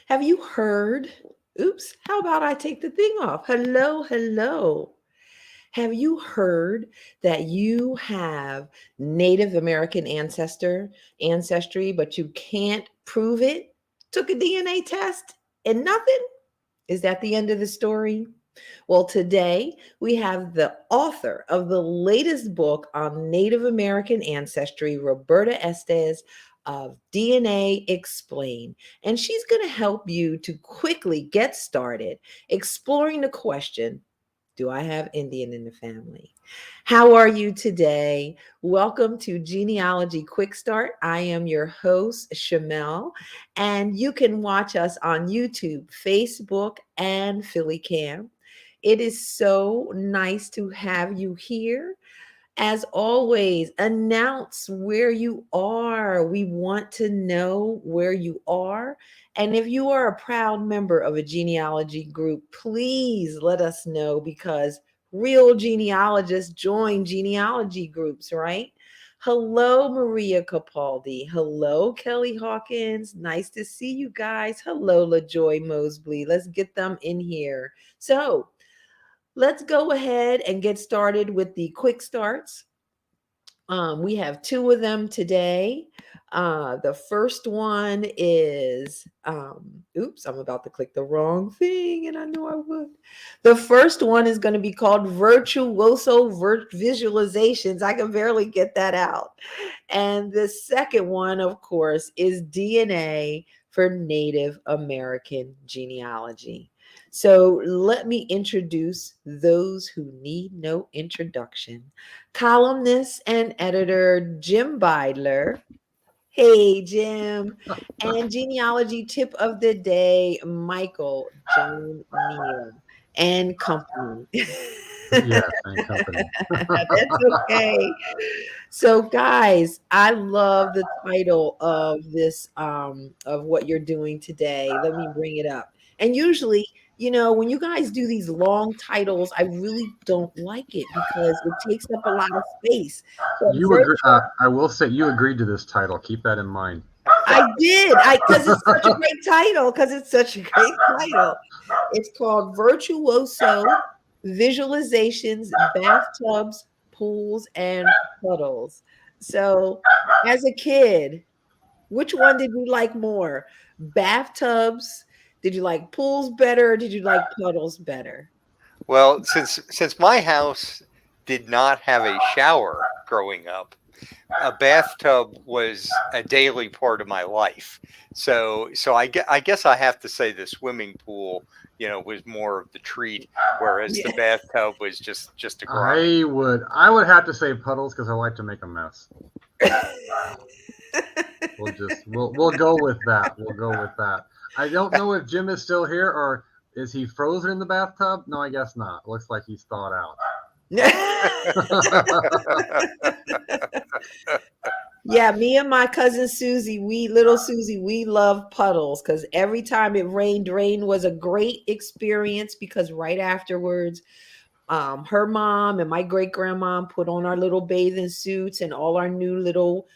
Have you heard? Oops, how about I take the thing off? Hello, hello. Have you heard that you have Native American ancestry, but you can't prove it? Took a DNA test and nothing? Is that the end of the story? Well, today we have the author of the latest book on Native American ancestry, Roberta Estes of DNA Explained. And she's going to help you to quickly get started exploring the question, do I have Indian in the family? How are you today? Welcome to Genealogy Quick Start. I am your host, Shamele, and you can watch us on YouTube, Facebook, and Philly Cam. It is so nice to have you here. As always, announce where you are. We want to know where you are. And if you are a proud member of a genealogy group, please let us know because real genealogists join genealogy groups, right? Hello, Maria Capaldi. Hello, Kelly Hawkins. Nice to see you guys. Hello, LaJoy Mosley. Let's get them in here. So, let's go ahead and get started with the quick starts. We have two of them today. The first one is, oops, I'm about to click the wrong thing and I knew I would. The first one is going to be called Virtuoso Visualizations. I can barely get that out. And the second one, of course, is DNA for Native American genealogy. So let me introduce those who need no introduction. Columnist and editor Jim Beidler. Hey, Jim. And genealogy tip of the day, Michael John Neal and company. Yes, and company. That's okay. So, guys, I love the title of this, of what you're doing today. Let me bring it up. And usually, when you guys do these long titles, I really don't like it because it takes up a lot of space. But You agree? I will say you agreed to this title. Keep that in mind. I did. Because it's such a great title. Because it's such a great title. It's called Virtuoso Visualizations, Bathtubs, Pools, and Puddles. So, as a kid, which one did you like more? Bathtubs? Did you like pools better? Or did you like puddles better? Well, since my house did not have a shower growing up, a bathtub was a daily part of my life. So I guess I have to say the swimming pool, was more of the treat, whereas the bathtub was just a grind. I would have to say Puddles because I like to make a mess. We'll go with that. We'll go with that. I don't know if Jim is still here or is he frozen in the bathtub? No, I guess not. Looks like he's thawed out. Yeah, me and my cousin Susie, little Susie, we love puddles because every time it rained, rain was a great experience because right afterwards, her mom and my great grandma put on our little bathing suits and all our new little,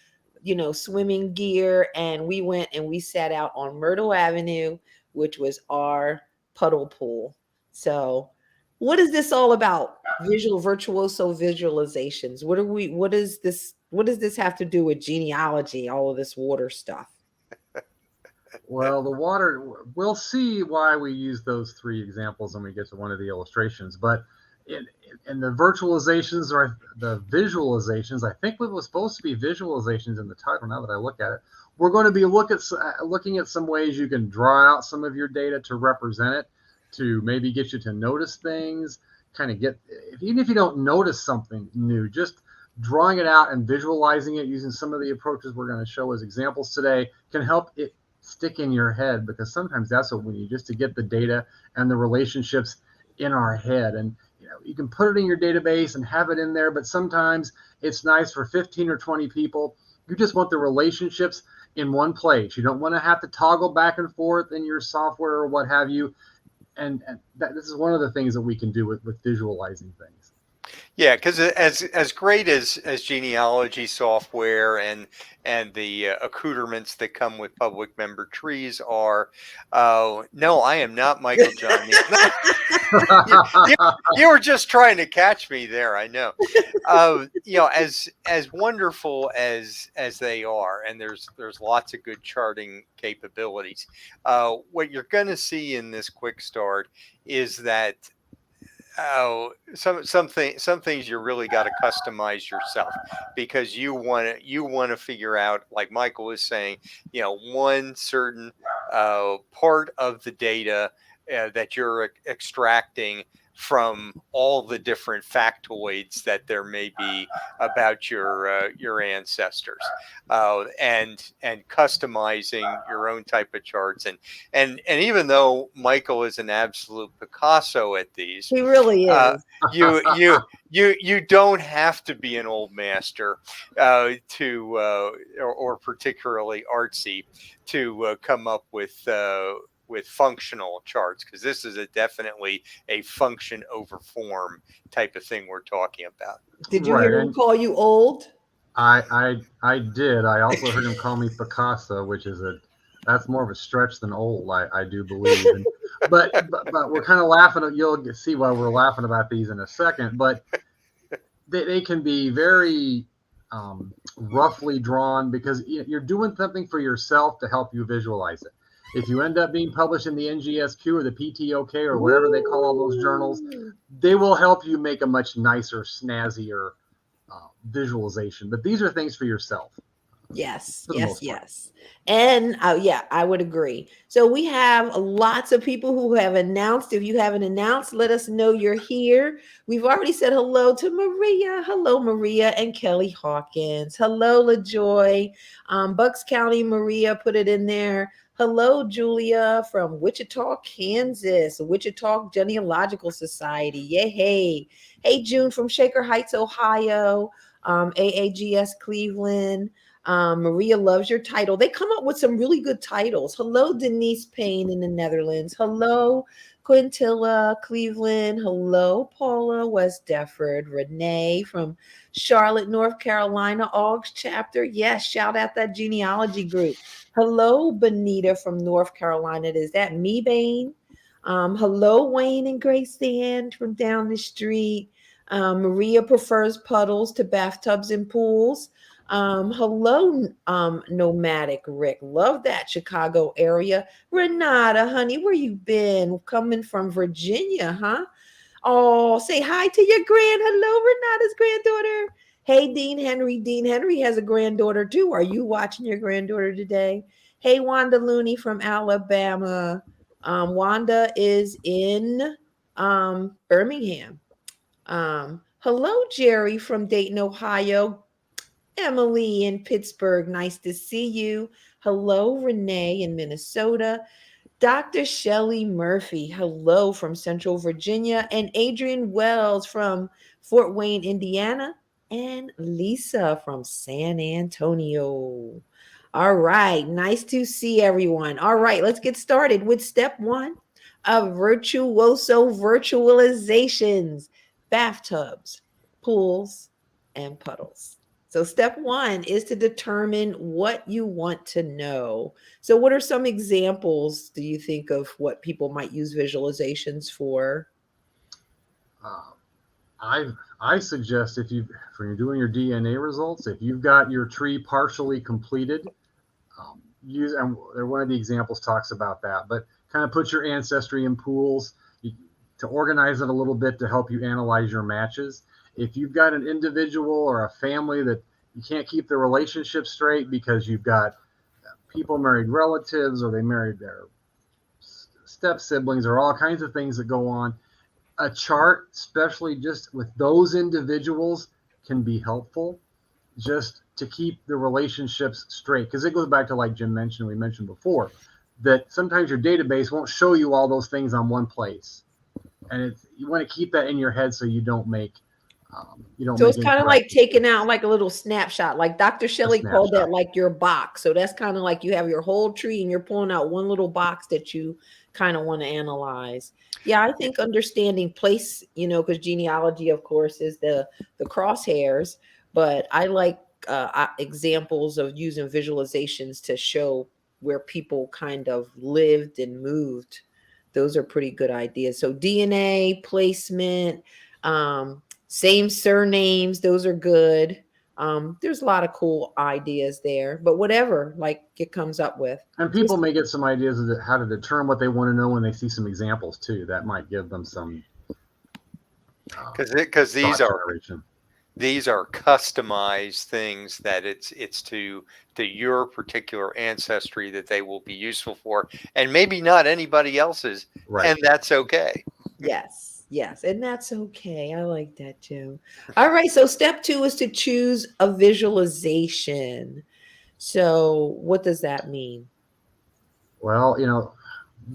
swimming gear. And we went and we sat out on Myrtle Avenue, which was our puddle pool. So what is this all about? Virtuoso visualizations. What does this have to do with genealogy, all of this water stuff? Well, the water, we'll see why we use those three examples when we get to one of the illustrations. But in the virtualizations or the visualizations, I think it was supposed to be visualizations in the title now that I look at it. We're going to be looking at some ways you can draw out some of your data to represent it, to maybe get you to notice things, kind of even if you don't notice something new, just drawing it out and visualizing it using some of the approaches we're going to show as examples today can help it stick in your head, because sometimes that's what we need, just to get the data and the relationships in our head. And you can put it in your database and have it in there, but sometimes it's nice for 15 or 20 people. You just want the relationships in one place. You don't want to have to toggle back and forth in your software or what have you. And this is one of the things that we can do with visualizing things. Yeah, because as great as genealogy software and the accoutrements that come with public member trees are, no, I am not Michael John. you, you, you were just trying to catch me there. I know. As wonderful as they are, and there's lots of good charting capabilities. What you're going to see in this quick start is that some things you really got to customize yourself, because you want to figure out, like Michael was saying, one certain part of the data that you're extracting from all the different factoids that there may be about your ancestors, and customizing your own type of charts, and even though Michael is an absolute Picasso at these, He really is. You don't have to be an old master or particularly artsy to come up with functional charts, because this is definitely a function over form type of thing we're talking about. Did you hear him call you old? I did. I also heard him call me Picasso, which is that's more of a stretch than old, I do believe. But we're kind of laughing. You'll see why we're laughing about these in a second. But they can be very roughly drawn, because you're doing something for yourself to help you visualize it. If you end up being published in the NGSQ or the PTOK or whatever they call all those journals, they will help you make a much nicer, snazzier visualization. But these are things for yourself. Yes. And I would agree. So we have lots of people who have announced. If you haven't announced, let us know you're here. We've already said hello to Maria. Hello, Maria and Kelly Hawkins. Hello, LaJoy. Bucks County, Maria put it in there. Hello, Julia from Wichita, Kansas, Wichita Genealogical Society. Yay, hey. Hey, June from Shaker Heights, Ohio, AAGS Cleveland. Maria loves your title. They come up with some really good titles. Hello, Denise Payne in the Netherlands. Hello, Quintilla, Cleveland. Hello, Paula, West Defford. Renee from Charlotte, North Carolina, August chapter. Yes, shout out that genealogy group. Hello, Benita from North Carolina. Is that me, Bane? Hello, Wayne and Grace Sand from down the street. Maria prefers puddles to bathtubs and pools. Hello, Nomadic Rick. Love that Chicago area. Renata, honey, where you been? Coming from Virginia, huh? Oh, say hi to your hello, Renata's granddaughter. Hey, Dean Henry. Dean Henry has a granddaughter too. Are you watching your granddaughter today? Hey, Wanda Looney from Alabama. Wanda is in Birmingham. Hello, Jerry from Dayton, Ohio. Emily in Pittsburgh, nice to see you. Hello, Renee in Minnesota. Dr. Shelley Murphy, hello from Central Virginia. And Adrian Wells from Fort Wayne, Indiana. And Lisa from San Antonio. All right, nice to see everyone. All right, let's get started with step 1 of Virtuoso virtualizations, bathtubs, pools, and puddles. So step 1 is to determine what you want to know. So what are some examples, do you think, of what people might use visualizations for? I suggest when you're doing your DNA results, if you've got your tree partially completed, and one of the examples talks about that, but kind of put your ancestry in pools to organize it a little bit to help you analyze your matches. If you've got an individual or a family that you can't keep the relationship straight because you've got people married relatives, or they married their step siblings, or all kinds of things that go on, a chart, especially just with those individuals, can be helpful just to keep the relationships straight. Because it goes back to, like Jim mentioned, we mentioned before, that sometimes your database won't show you all those things on one place. And you want to keep that in your head so you don't make You don't So make it's kind of like incorrect taking out like a little snapshot. Like Dr. Shelley called that snapshot. like your box. So that's kind of like you have your whole tree and you're pulling out one little box that you kind of want to analyze. Yeah, I think understanding place, because genealogy, of course, is the crosshairs, but I like examples of using visualizations to show where people kind of lived and moved. Those are pretty good ideas. So DNA placement, same surnames, those are good. There's a lot of cool ideas there, but whatever like it comes up with. And people may get some ideas of how to determine what they want to know when they see some examples too. That might give them some because these are generation. These are customized things that it's to your particular ancestry that they will be useful for, and maybe not anybody else's, Right. and that's okay. Yes, and that's okay. I like that too. All right, so step 2 is to choose a visualization. So what does that mean? Well,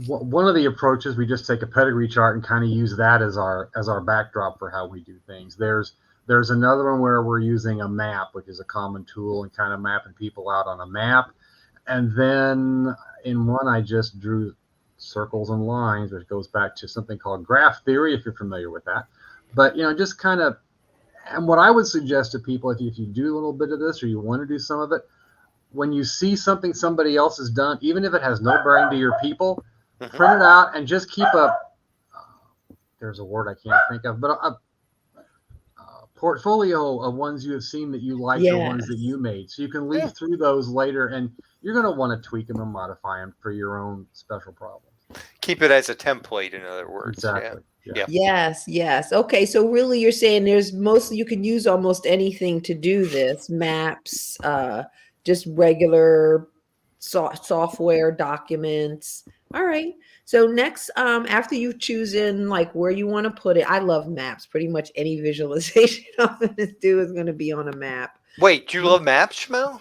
one of the approaches, we just take a pedigree chart and kind of use that as our backdrop for how we do things. There's another one where we're using a map, which is a common tool, and kind of mapping people out on a map. And then in one, I just drew circles and lines, which goes back to something called graph theory, if you're familiar with that. But, just kind of, and what I would suggest to people, if you do a little bit of this or you want to do some of it, when you see something somebody else has done, even if it has no bearing to your people, print it out and just keep there's a word I can't think of, but a portfolio of ones you have seen that you like, the ones that you made. So you can leaf through those later, and you're going to want to tweak them and modify them for your own special problems. Keep it as a template, in other words. Exactly. Yeah. Yes. Okay, so really you're saying you can use almost anything to do this. Maps, just regular software documents. All right. So next, after you've chosen like where you want to put it, I love maps. Pretty much any visualization I'm going to do is going to be on a map. Wait, do you love maps, Shamele?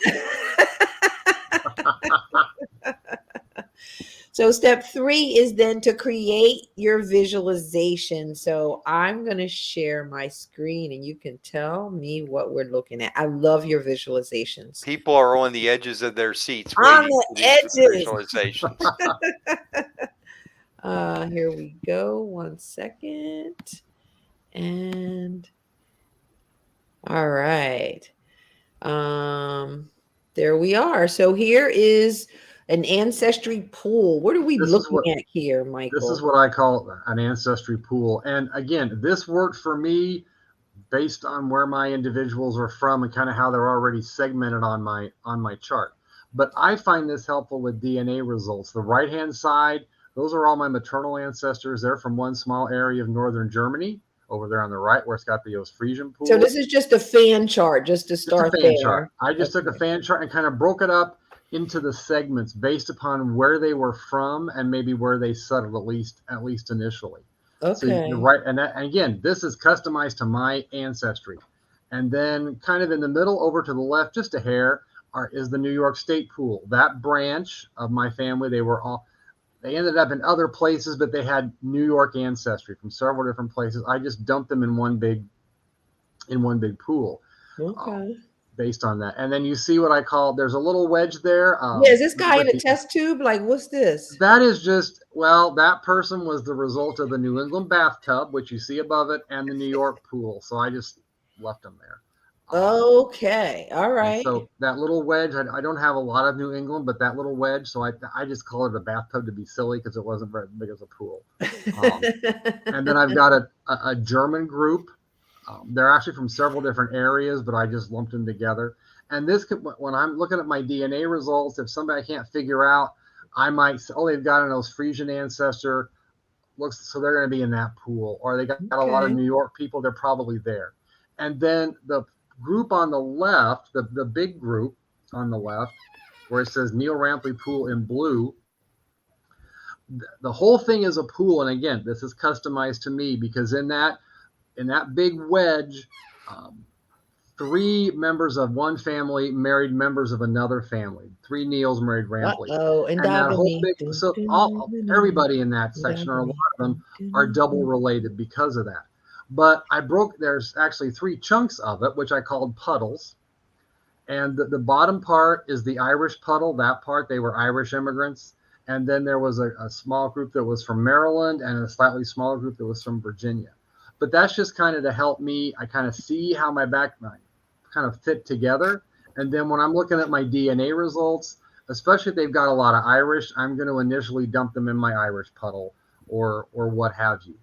So step 3 is then to create your visualization. So I'm going to share my screen and you can tell me what we're looking at. I love your visualizations. People are on the edges of their seats On waiting the for these edges. visualizations. Here we go. 1 second. And all right. There we are. So here is an ancestry pool. What are we looking at here, Michael? This is what I call an ancestry pool. And again, this worked for me based on where my individuals are from and kind of how they're already segmented on my chart. But I find this helpful with DNA results. The right-hand side, those are all my maternal ancestors. They're from one small area of northern Germany over there on the right where it's got the Ostfriesian pool. So this is just a fan chart, just to start there. Chart. I just took a fan chart and kind of broke it up into the segments based upon where they were from and maybe where they settled at least initially. Okay. So you're right, and again, this is customized to my ancestry. And then kind of in the middle, over to the left, just a hair, is the New York State pool. That branch of my family, they ended up in other places, but they had New York ancestry from several different places. I just dumped them in one big pool. Okay. Based on that. And then you see what I call, there's a little wedge there. Is this guy in a test tube? Like, what's this? That is just, that person was the result of the New England bathtub, which you see above it, and the New York pool. So I just left them there. Okay. All right. So that little wedge, I don't have a lot of New England, but that little wedge, so I just call it a bathtub to be silly because it wasn't very big as a pool. And then I've got a German group. They're actually from several different areas, but I just lumped them together. And this could, when I'm looking at my DNA results, if somebody I can't figure out, I might say, they've got an Ostfriesian ancestor, so they're going to be in that pool. Or they got a lot of New York people, they're probably there. And then the group on the left, the big group on the left, where it says Neil Rampley Pool in blue, the whole thing is a pool. And again, this is customized to me because in that big wedge, 3 members of one family married members of another family. 3 Neils married Rampley. And that whole big, so everybody in that section, or a lot of them, are double related because of that. But there's actually 3 chunks of it, which I called Puddles. And the bottom part is the Irish puddle. That part, they were Irish immigrants. And then there was a small group that was from Maryland and a slightly smaller group that was from Virginia. But that's just kind of to help me. I kind of see how my background kind of fit together. And then when I'm looking at my DNA results, especially if they've got a lot of Irish, I'm going to initially dump them in my Irish puddle or what have you.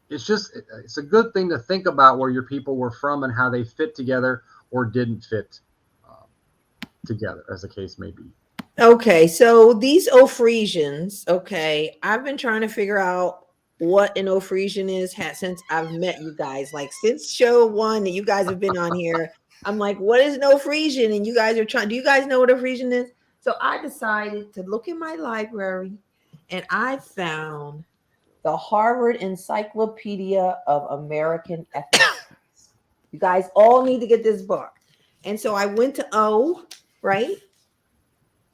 It's a good thing to think about where your people were from and how they fit together or didn't fit together, as the case may be. Okay, so these Ofresians, okay, I've been trying to figure out what an Ofresian is since I've met you guys. Like since show 1 that you guys have been on here, I'm like, what is an Ofresian? And you guys are trying. Do you guys know what Ofresian is? So I decided to look in my library, and I found the Harvard Encyclopedia of American Ethnicities. You guys all need to get this book. And so I went to O, right?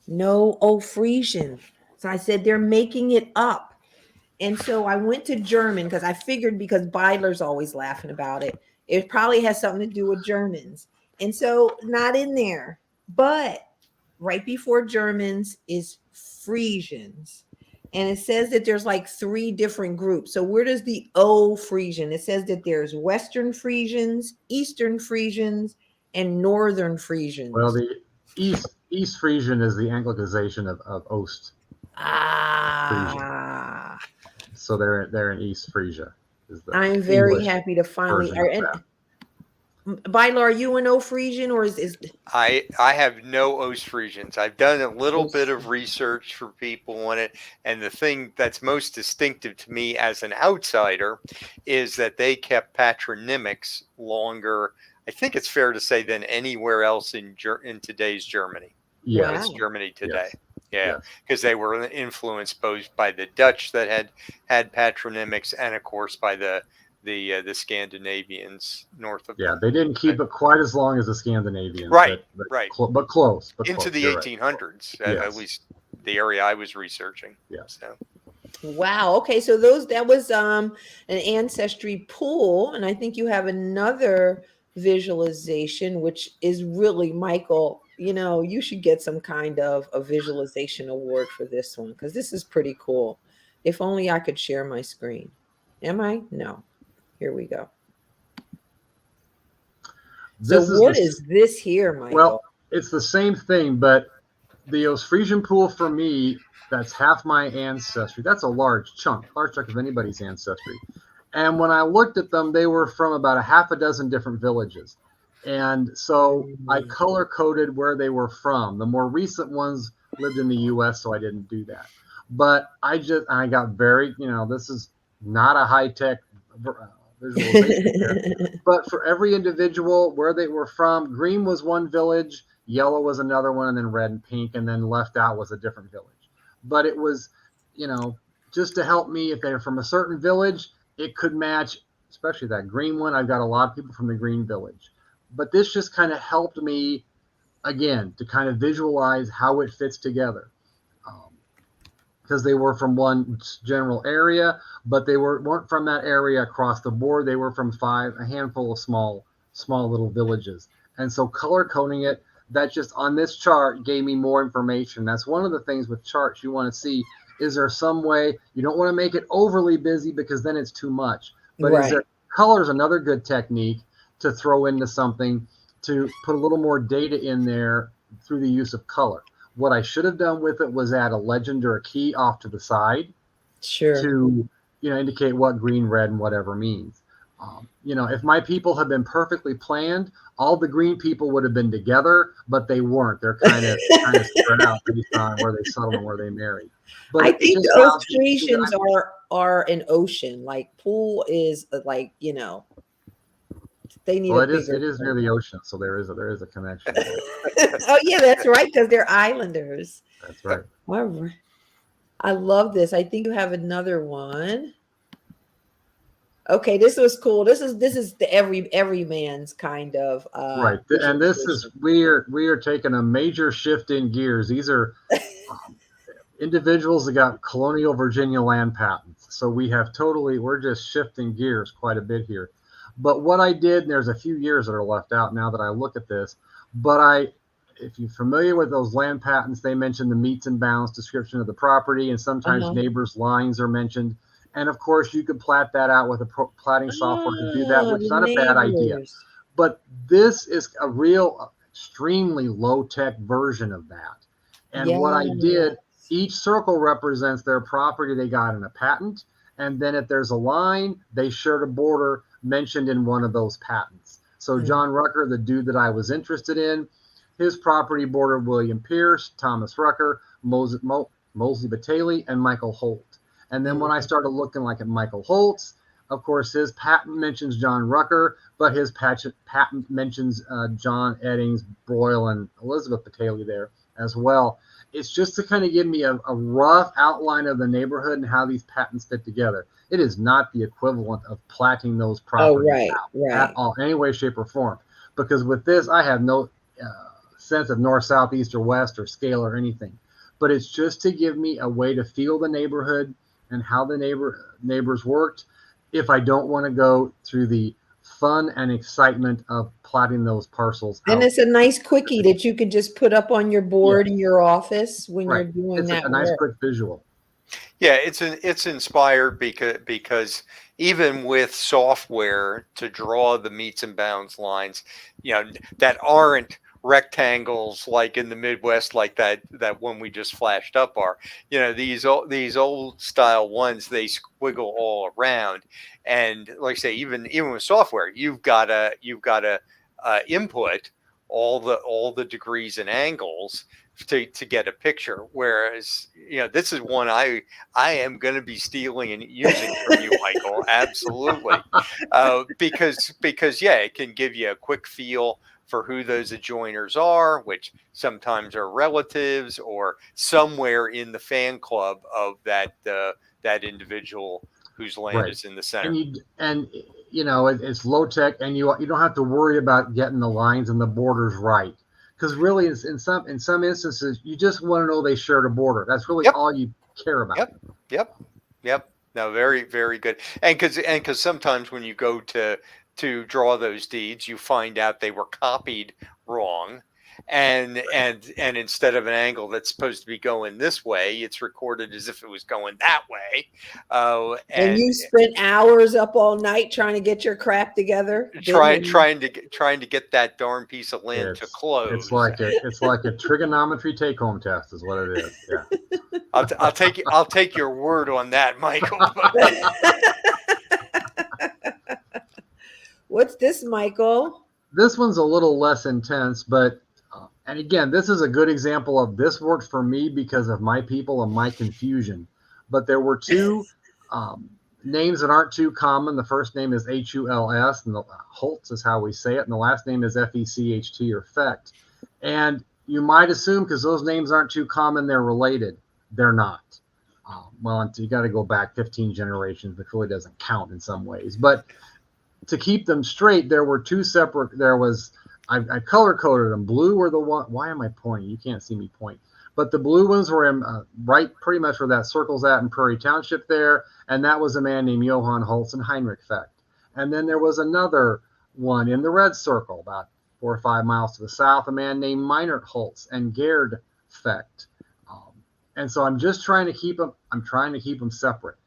No Ofresian. So I said, they're making it up. And so I went to German because I figured, because Beidler's always laughing about it, it probably has something to do with Germans. And so not in there. But right before Germans is Frisians. And it says that there's like 3 different groups. So where does the O Frisian? It says that there's Western Frisians, Eastern Frisians, and Northern Frisians. Well, the East Frisian is the Anglicization of Ost. Ah. Frisian. So they're in East Frisia. I'm very happy to finally. Bylar, are you an Ofresian or is I have no Ostfriesians. I've done a little bit of research for people on it, and the thing that's most distinctive to me as an outsider is that they kept patronymics longer. I think it's fair to say than anywhere else in today's Germany. Yeah, It's Germany today. Yes. Yeah, because they were influenced both by the Dutch that had patronymics, and of course by the Scandinavians north of. Yeah, they didn't keep it quite as long as the Scandinavians. Right, but right. But close. Into the 1800s, right. at least the area I was researching. Yeah. So. Wow. Okay, so that was an ancestry pool, and I think you have another visualization, which is really, Michael, you should get some kind of a visualization award for this one, because this is pretty cool. If only I could share my screen. Am I? No. Here we go. So what is this here, Michael? Well, it's the same thing, but the Ostfriesian pool for me, that's half my ancestry. That's a large chunk of anybody's ancestry. And when I looked at them, they were from about a half a dozen different villages. And so I color-coded where they were from. The more recent ones lived in the U.S., so I didn't do that. But I got very, this is not a high-tech visualization here. But for every individual, where they were from, green was one village, yellow was another one, and then red and pink, and then left out was a different village. But it was, just to help me, if they're from a certain village, it could match, especially that green one. I've got a lot of people from the green village. But this just kind of helped me, again, to kind of visualize how it fits together. Because they were from one general area, but they weren't from that area across the board. They were from a handful of small little villages. And so color coding it, that just on this chart gave me more information. That's one of the things with charts you want to see. Is there some way, you don't want to make it overly busy because then it's too much. But right. Color is another good technique to throw into something, to put a little more data in there through the use of color. What I should have done with it was add a legend or a key off to the side, sure, to indicate what green, red, and whatever means. If my people had been perfectly planned, all the green people would have been together, but they weren't. They're kind of spread out based on where they settled and where they married. But I think those creations are an ocean. Like pool is like they need. Well, it is near the ocean, so there is a connection. Oh yeah, that's right, because they're islanders. That's right. Wow. I love this. I think you have another one. Okay, this was cool. This is the every man's kind of right. And this is we are taking a major shift in gears. These are individuals that got colonial Virginia land patents. So we're just shifting gears quite a bit here. But what I did, and there's a few years that are left out now that I look at this, but if you're familiar with those land patents, they mention the meets and bounds description of the property, and sometimes neighbors' lines are mentioned. And of course, you could plat that out with a platting software to do that, which is not a bad idea. But this is a real extremely low-tech version of that. And what I did, each circle represents their property they got in a patent. And then if there's a line, they shared a border mentioned in one of those patents. So John Rucker, the dude that I was interested in, his property bordered William Pierce, Thomas Rucker, Mosley Bataley, and Michael Holt. And then when I started looking like at Michael Holt's, of course, his patent mentions John Rucker, but his patent mentions John Eddings, Broyle, and Elizabeth Bataley there as well. It's just to kind of give me a rough outline of the neighborhood and how these patents fit together. It is not the equivalent of platting those properties out at all, any way, shape, or form. Because with this, I have no sense of north, south, east, or west, or scale, or anything. But it's just to give me a way to feel the neighborhood and how the neighbors worked, if I don't want to go through the fun and excitement of plotting those parcels out. And it's a nice quickie that you can just put up on your board in your office when you're doing it's that a nice work. quick visual. Yeah, it's inspired because even with software to draw the meets and bounds lines, that aren't rectangles like in the Midwest, like that one we just flashed up are, these old style ones, they squiggle all around. And like I say, even with software, you've got to input all the degrees and angles to get a picture. Whereas, this is one I am going to be stealing and using from you, Michael. Absolutely. Because it can give you a quick feel for who those adjoiners are, which sometimes are relatives or somewhere in the fan club of that individual whose land is in the center. And it's low tech, and you don't have to worry about getting the lines and the borders right. Because really, in some instances, you just want to know they shared a border. That's really all you care about. Yep. No, very, very good. And because sometimes when you go to draw those deeds, you find out they were copied wrong, and instead of an angle that's supposed to be going this way, it's recorded as if it was going that way. And you spent hours up all night trying to get your crap together, trying to get that darn piece of land to close. It's like a trigonometry take-home test, is what it is. Yeah. I'll take your word on that, Michael. What's this, Michael? This one's a little less intense, but and again, this is a good example of this worked for me because of my people and my confusion. But there were two names that aren't too common. The first name is Huls, and the Holtz is how we say it, and the last name is Fecht or Fecht. And you might assume because those names aren't too common, they're related. They're not. Well, you got to go back 15 generations, which really doesn't count in some ways. But to keep them straight, there were two separate. I color coded them. Blue were the one. Why am I pointing? You can't see me point. But the blue ones were in right pretty much where that circle's at in Prairie Township there. And that was a man named Johann Holtz and Heinrich Fecht. And then there was another one in the red circle about 4 or 5 miles to the south, a man named Meinert Holtz and Gerd Fecht. And so I'm just trying to keep them separate.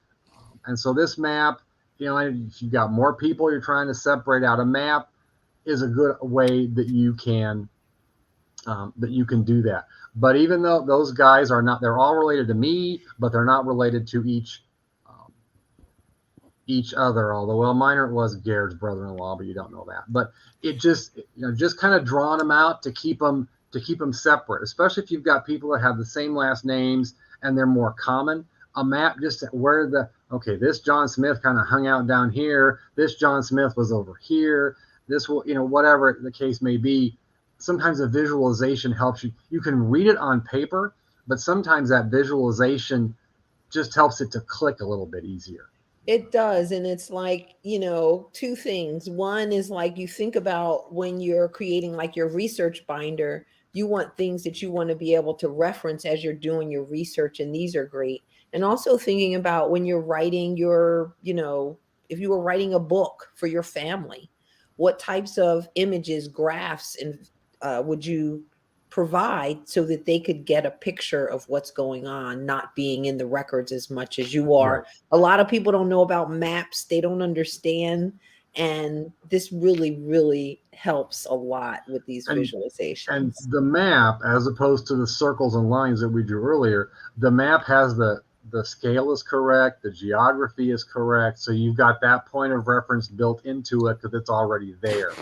And so this map, if you've got more people you're trying to separate out, a map is a good way that you can do that. But even though those guys are not, they're all related to me, but they're not related to each other. Although, well, Meinert was Gerd's brother-in-law, but you don't know that. But it just kind of drawing them out to keep them separate, especially if you've got people that have the same last names and they're more common. A map just where this John Smith kind of hung out down here. This John Smith was over here. This will, whatever the case may be. Sometimes a visualization helps you. You can read it on paper, but sometimes that visualization just helps it to click a little bit easier. It does. And it's like, two things. One is like you think about when you're creating like your research binder, You want things that you want to be able to reference as you're doing your research, and these are great. And also thinking about when you're writing your, if you were writing a book for your family, what types of images, graphs, and would you provide so that they could get a picture of what's going on, not being in the records as much as you are. Right. A lot of people don't know about maps. They don't understand. And this really, really helps a lot with these And visualizations. the map, as opposed to the circles and lines that we drew earlier, the map has the scale is correct, the geography is correct, so you've got that point of reference built into it because it's already there.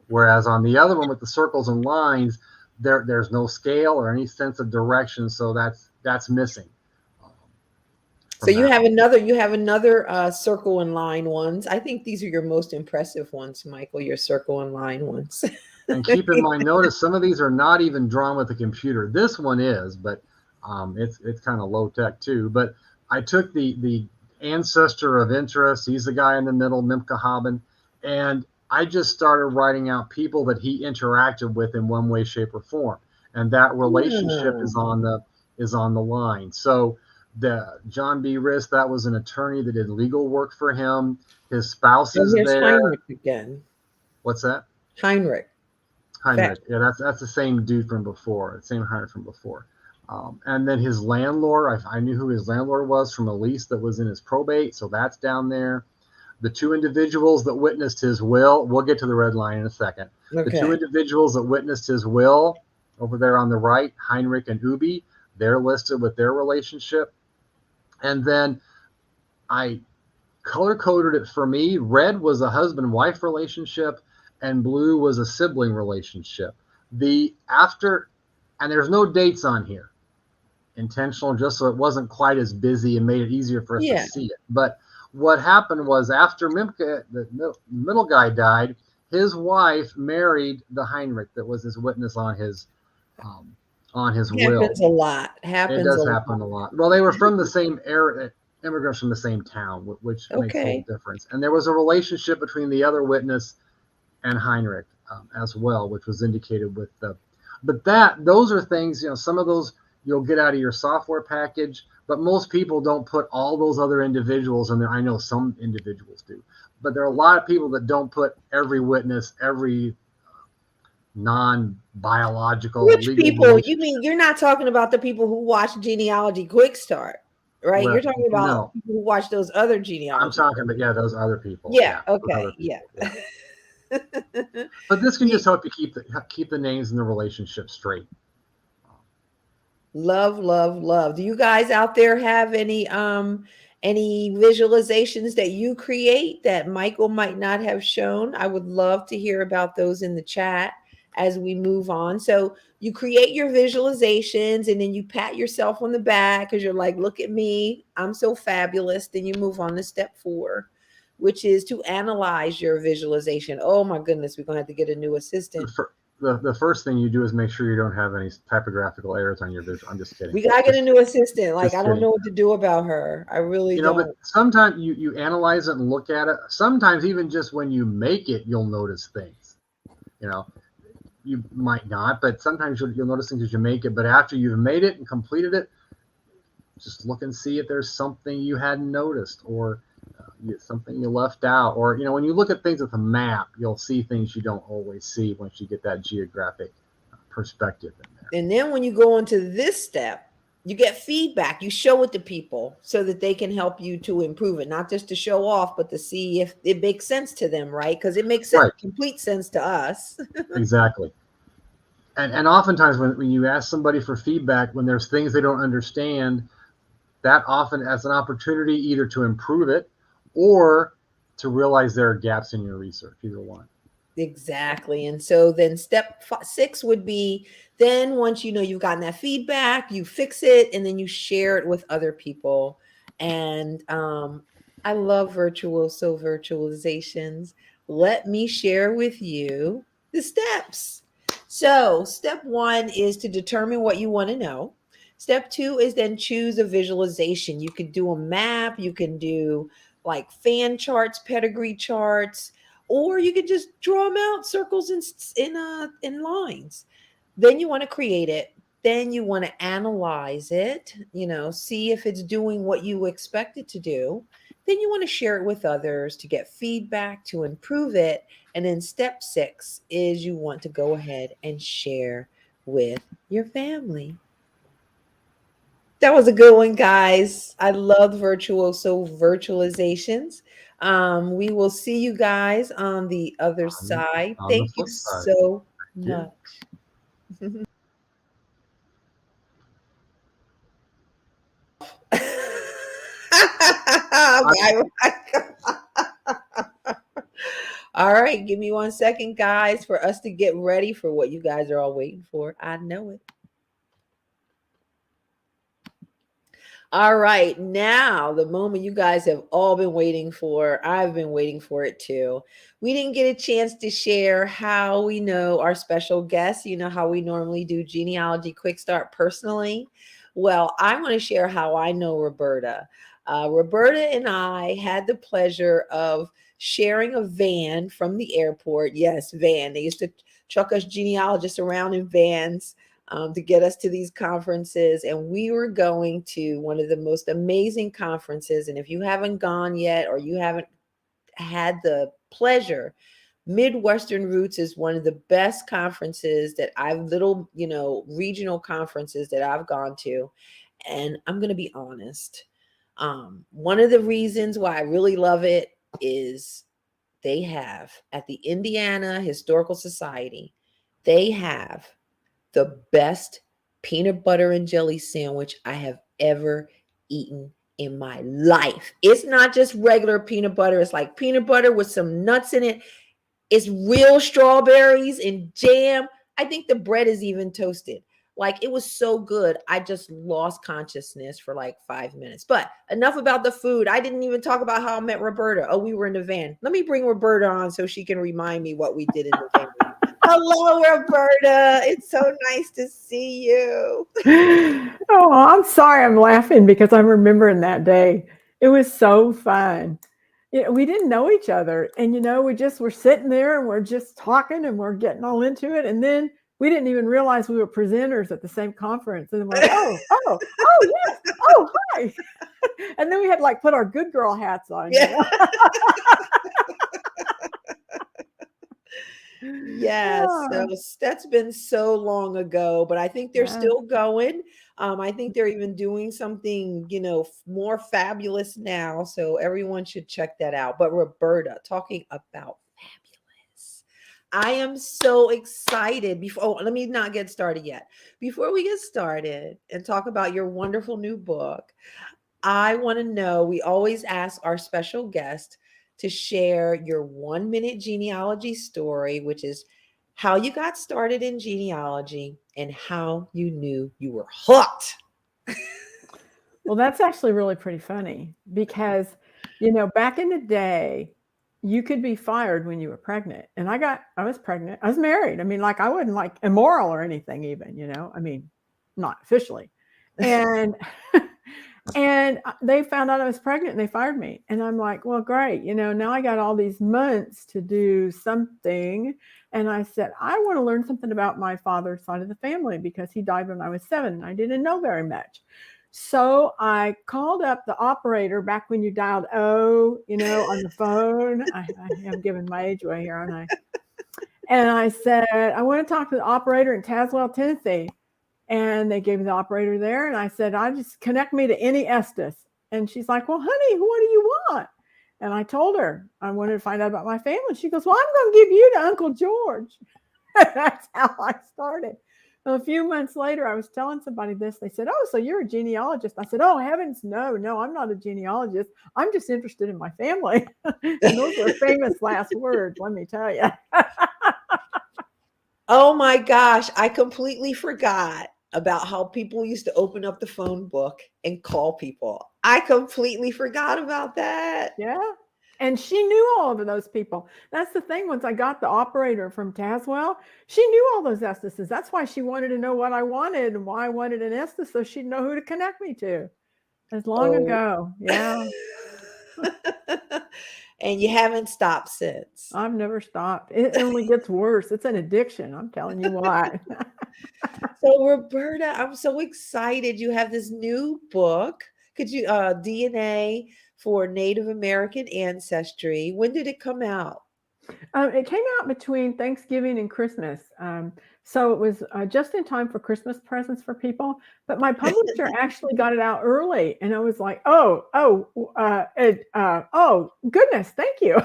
Whereas on the other one with the circles and lines, there's no scale or any sense of direction, so that's missing. So you have another circle and line ones. I think these are your most impressive ones, Michael, your circle and line ones. And keep in mind, notice some of these are not even drawn with a computer. This one is, but it's kind of low tech too. But I took the ancestor of interest. He's the guy in the middle, Mimka Haben, and I just started writing out people that he interacted with in one way, shape, or form, and that relationship is on the line. So the John B. Riss, that was an attorney that did legal work for him. His spouse is there. Heinrich again. What's that? Heinrich. Yeah, that's the same dude from before. The same Heinrich from before. And then his landlord, I knew who his landlord was from a lease that was in his probate, so that's down there. The two individuals that witnessed his will, we'll get to the red line in a second. Okay. The two individuals that witnessed his will over there on the right, Heinrich and Ubi, they're listed with their relationship. And then I color-coded it for me. Red was a husband-wife relationship, and blue was a sibling relationship. And there's no dates on here. Intentional, just so it wasn't quite as busy and made it easier for us to see it. But what happened was after Mimka, the middle guy, died, his wife married the Heinrich that was his witness on his will. Happens a lot. It does happen a lot. Well, they were from the same area, immigrants from the same town, which makes a whole difference. And there was a relationship between the other witness and Heinrich as well, which was indicated with the. But those are things, some of those you'll get out of your software package, but most people don't put all those other individuals in there. I know some individuals do, but there are a lot of people that don't put every witness, every non-biological. Which people? You mean you're not talking about the people who watch Genealogy Quick Start, right? Well, you're talking about people who watch those other genealogies. I'm talking about those other people. Yeah. Okay. Yeah. But this can just help you keep the names and the relationship straight. Love, love, love. Do you guys out there have any visualizations that you create that Michael might not have shown? I would love to hear about those in the chat as we move on. So you create your visualizations and then you pat yourself on the back because you're like, look at me, I'm so fabulous. Then you move on to step 4, which is to analyze your visualization. Oh my goodness, we're gonna have to get a new assistant. The first thing you do is make sure you don't have any typographical errors on your visual. I'm just kidding. We gotta get a new assistant. Like, I don't know what to do about her. I really don't. But sometimes you analyze it and look at it. Sometimes even just when you make it, you'll notice things. You might not, but sometimes you'll notice things as you make it. But after you've made it and completed it, just look and see if there's something you hadn't noticed or something you left out. Or, when you look at things with a map, you'll see things you don't always see once you get that geographic perspective in there. And then when you go into this step, you get feedback. You show it to people so that they can help you to improve it, not just to show off, but to see if it makes sense to them, right? Because it makes complete sense to us. Exactly. And oftentimes when you ask somebody for feedback, when there's things they don't understand, that often has an opportunity either to improve it or to realize there are gaps in your research, either one. Exactly. And so then step 6 would be, then once you've gotten that feedback, you fix it and then you share it with other people. And I love Virtuoso virtualizations. Let me share with you the steps. So step 1 is to determine what you want to know. Step 2 is then choose a visualization. You could do a map, you can do like fan charts, pedigree charts, or you could just draw them out, circles and lines. Then you want to create it. Then you want to analyze it, see if it's doing what you expect it to do. Then you want to share it with others to get feedback to improve it. And then step 6 is you want to go ahead and share with your family. That was a good one, guys. I love Virtuoso virtualizations. We will see you guys on the other side. On the Thank you flip side. so Yeah. much. All right, give me 1 second, guys, for us to get ready for what you guys are all waiting for. I know it. All right, now the moment you guys have all been waiting for. I've been waiting for it too. We didn't get a chance to share how we know our special guests. You know how we normally do genealogy quick start personally. Well, I want to share how I know Roberta. Roberta and I had the pleasure of sharing a van from the airport. Yes, van. They used to truck us genealogists around in vans to get us to these conferences. And we were going to one of the most amazing conferences. And if you haven't gone yet, or you haven't had the pleasure, Midwestern Roots is one of the best conferences that regional conferences that I've gone to. And I'm going to be honest. One of the reasons why I really love it is they have at the Indiana Historical Society, they have the best peanut butter and jelly sandwich I have ever eaten in my life. It's not just regular peanut butter. It's like peanut butter with some nuts in it. It's real strawberries and jam. I think the bread is even toasted. Like, it was so good. I just lost consciousness for like 5 minutes. But enough about the food. I didn't even talk about how I met Roberta. Oh, we were in the van. Let me bring Roberta on so she can remind me what we did in the van. Hello, Roberta. It's so nice to see you. Oh, I'm sorry I'm laughing because I'm remembering that day. It was so fun. We didn't know each other. And, we just were sitting there and we're just talking and we're getting all into it. And then we didn't even realize we were presenters at the same conference. And we're like, oh, yes. Oh, hi. And then we had like put our good girl hats on. Yeah. Yes, so that's been so long ago, but I think they're still going. I think they're even doing something, more fabulous now. So everyone should check that out. But Roberta, talking about fabulous, I am so excited. Let me not get started yet. Before we get started and talk about your wonderful new book, I want to know, we always ask our special guest to share your 1-minute genealogy story, which is how you got started in genealogy and how you knew you were hooked. Well, that's actually really pretty funny because, back in the day, you could be fired when you were pregnant. And I was pregnant. I was married. I mean, like, I wasn't like immoral or anything even, I mean, not officially. And and they found out I was pregnant and they fired me. And I'm like, well, great. Now I got all these months to do something. And I said, I want to learn something about my father's side of the family because he died when I was 7 and I didn't know very much. So I called up the operator back when you dialed O, on the phone. I am giving my age away here, aren't I? And I said, I want to talk to the operator in Tazewell, Tennessee. And they gave me the operator there. And I said, I just connect me to any Estes. And she's like, well, honey, what do you want? And I told her I wanted to find out about my family. She goes, well, I'm going to give you to Uncle George. That's how I started. A few months later, I was telling somebody this. They said, oh, so you're a genealogist. I said, oh, heavens, no, I'm not a genealogist. I'm just interested in my family. And those are famous last words, let me tell you. Oh my gosh, I completely forgot about how people used to open up the phone book and call people. I completely forgot about that. Yeah. And she knew all of those people. That's the thing. Once I got the operator from Tazewell, she knew all those Estises. That's why she wanted to know what I wanted and why I wanted an Estes, so she'd know who to connect me to. As long ago. Yeah. And you haven't stopped since. I've never stopped. It only gets worse. It's an addiction. I'm telling you what. So Roberta, I'm so excited. You have this new book. Could you DNA for Native American ancestry? When did it come out? It came out between Thanksgiving and Christmas. So it was just in time for Christmas presents for people. But my publisher actually got it out early. And I was like, oh, goodness, thank you.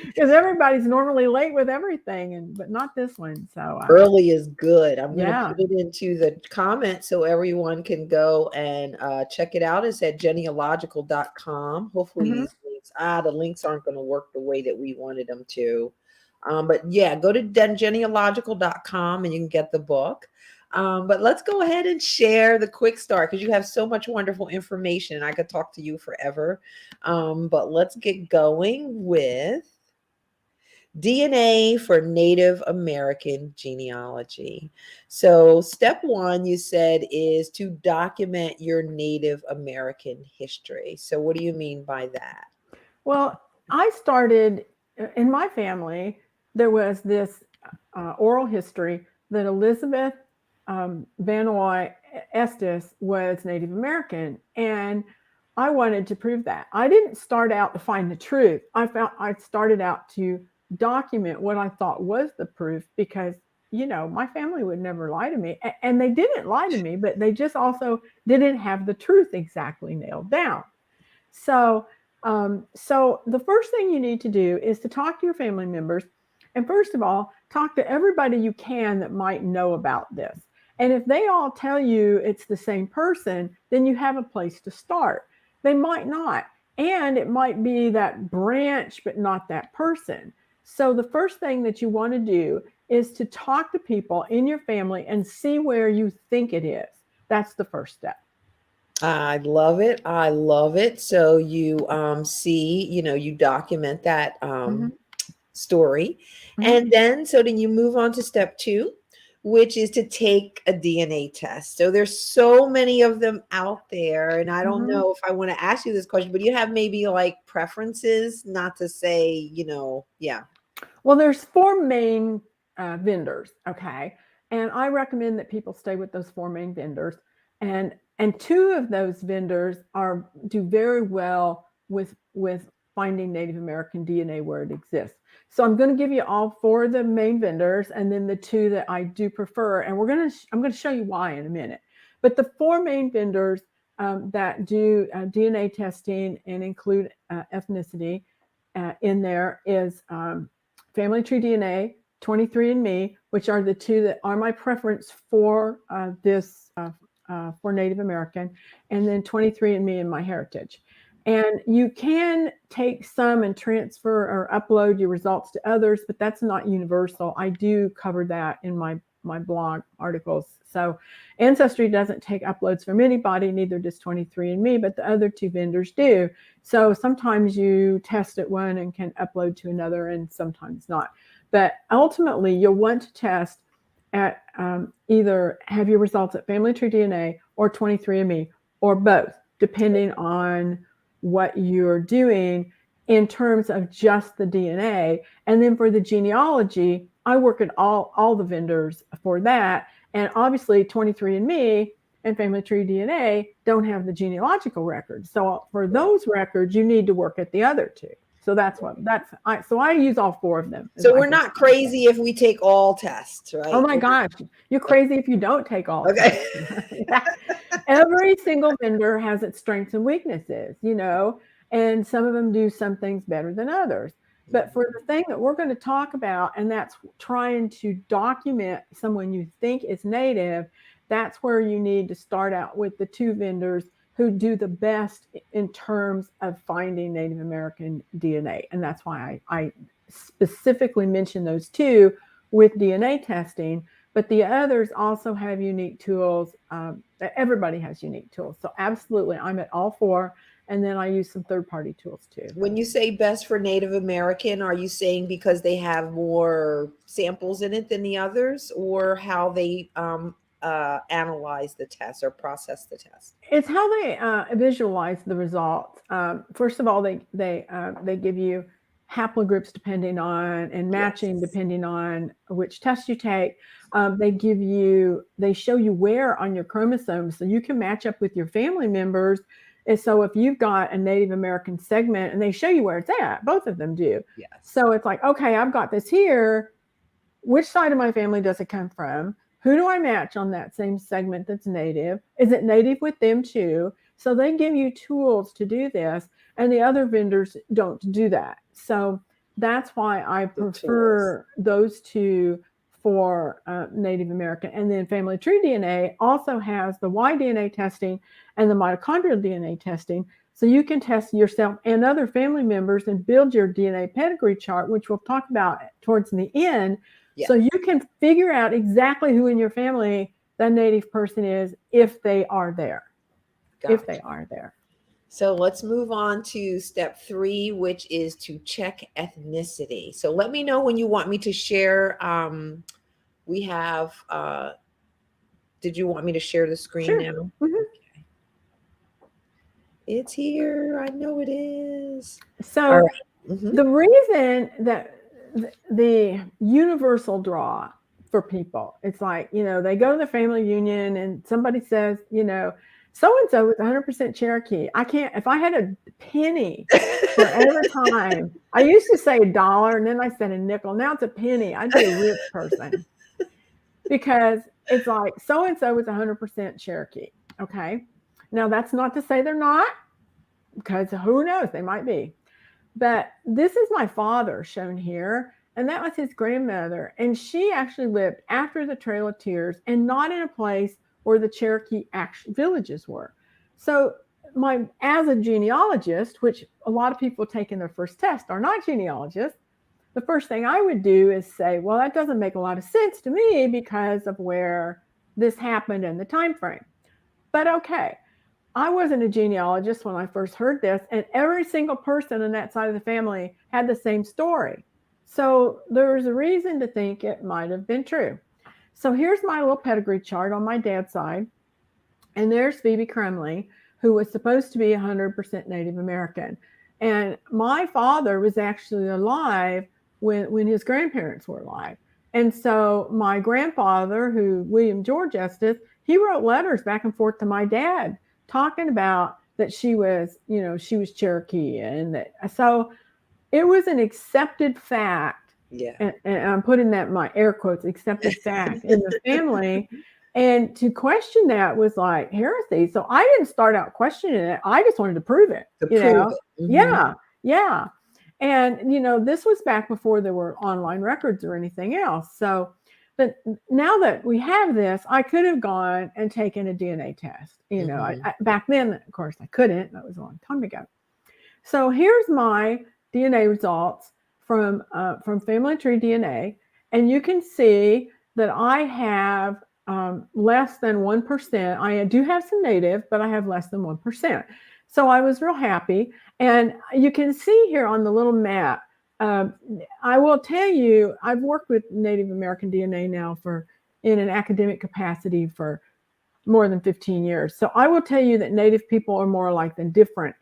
Because everybody's normally late with everything, but not this one. So early is good. I'm going to yeah. put it into the comments so everyone can go and check it out. It's at genealogical.com. Hopefully these links, the links aren't going to work the way that we wanted them to. But yeah, go to genealogical.com and you can get the book. But let's go ahead and share the quick start because you have so much wonderful information. I could talk to you forever. But let's get going with DNA for Native American genealogy. So step one, you said, is to document your Native American history. So what do you mean by that? Well, I started in my family. There was this oral history that Elizabeth Roberta Estes was Native American, and I wanted to prove that. I didn't start out to find the truth. I started out to document what I thought was the proof because, my family would never lie to me, and they didn't lie to me, but they just also didn't have the truth exactly nailed down. So the first thing you need to do is to talk to your family members. And first of all, talk to everybody you can that might know about this. And if they all tell you it's the same person, then you have a place to start. They might not. And it might be that branch, but not that person. So the first thing that you want to do is to talk to people in your family and see where you think it is. That's the first step. I love it. I love it. So you see, you document that story. And then you move on to step two, which is to take a DNA test. So there's so many of them out there. And I don't know if I want to ask you this question, but you have maybe like preferences, not to say, yeah. Well, there's 4 main vendors. Okay. And I recommend that people stay with those 4 main vendors. And 2 of those vendors do very well with finding Native American DNA where it exists. So I'm going to give you all 4 of the main vendors and then the 2 that I do prefer. And I'm going to show you why in a minute. But the 4 main vendors that do DNA testing and include ethnicity in there is Family Tree DNA, 23andMe, which are the 2 that are my preference for this for Native American, and then 23andMe and MyHeritage. And you can take some and transfer or upload your results to others, but that's not universal. I do cover that in my blog articles. So Ancestry doesn't take uploads from anybody, neither does 23andMe, but the other 2 vendors do. So sometimes you test at one and can upload to another and sometimes not. But ultimately, you'll want to test at either have your results at Family Tree DNA or 23andMe or both, depending on what you're doing in terms of just the DNA. And then for the genealogy, I work at all the vendors for that. And obviously 23andMe and Family Tree DNA don't have the genealogical records. So for those records, you need to work at the other 2. So so I use all 4 of them. So we're not crazy if we take all tests, right? Oh my gosh, you're crazy if you don't take all okay. tests. Every single vendor has its strengths and weaknesses, and some of them do some things better than others. But for the thing that we're going to talk about, and that's trying to document someone you think is Native, that's where you need to start out with the 2 vendors who do the best in terms of finding Native American DNA. And that's why I specifically mention those 2 with DNA testing, but the others also have unique tools. Everybody has unique tools. So absolutely, I'm at all 4. And then I use some third-party tools too. When you say best for Native American, are you saying because they have more samples in it than the others, or how they analyze the test or process the test? It's how they visualize the results. First of all, they give you haplogroups depending on and matching depending on which test you take. They show you where on your chromosomes so you can match up with your family members. And so if you've got a Native American segment, and they show you where it's at, both of them do. Yes. So it's like, okay, I've got this here. Which side of my family does it come from? Who do I match on that same segment that's Native? Is it Native with them too? So they give you tools to do this, and the other vendors don't do that. So that's why I prefer those two for Native American. And then Family Tree DNA also has the Y-DNA testing and the mitochondrial DNA testing. So you can test yourself and other family members and build your DNA pedigree chart, which we'll talk about towards the end. Yeah. So you can figure out exactly who in your family that Native person is if they are there. Gotcha. If they are there. So let's move on to step 3, which is to check ethnicity. So let me know when you want me to share. We have, did you want me to share the screen sure. now? Mm-hmm. Okay. It's here. I know it is. So the reason that the universal draw for people, it's like, they go to the family union and somebody says, so-and-so is 100% Cherokee. I can't, if I had a penny for every time, I used to say $1 and then I said a nickel. Now it's a penny. I'd be a rich person because it's like so-and-so is 100% Cherokee. Okay. Now that's not to say they're not, because who knows, they might be. But this is my father shown here, and that was his grandmother. And she actually lived after the Trail of Tears and not in a place where the Cherokee villages were. So as a genealogist, which a lot of people take in their first test are not genealogists, the first thing I would do is say, well, that doesn't make a lot of sense to me because of where this happened and the time frame. But okay, I wasn't a genealogist when I first heard this, and every single person on that side of the family had the same story. So there was a reason to think it might have been true. So here's my little pedigree chart on my dad's side. And there's Phoebe Crumley, who was supposed to be 100% Native American. And my father was actually alive when his grandparents were alive. And so my grandfather, William George Estes, he wrote letters back and forth to my dad talking about that she was Cherokee. And so it was an accepted fact. Yeah. And I'm putting that in my air quotes, accepted fact in the family. And to question that was like heresy. So I didn't start out questioning it. I just wanted to prove it. Mm-hmm. Yeah. And, this was back before there were online records or anything else. So but now that we have this, I could have gone and taken a DNA test. I back then, of course, I couldn't. That was a long time ago. So here's my DNA results from Family Tree DNA, and you can see that I have less than 1%. I do have some Native, but I have less than 1%. So I was real happy. And you can see here on the little map, I will tell you, I've worked with Native American DNA now in an academic capacity for more than 15 years. So I will tell you that Native people are more alike than different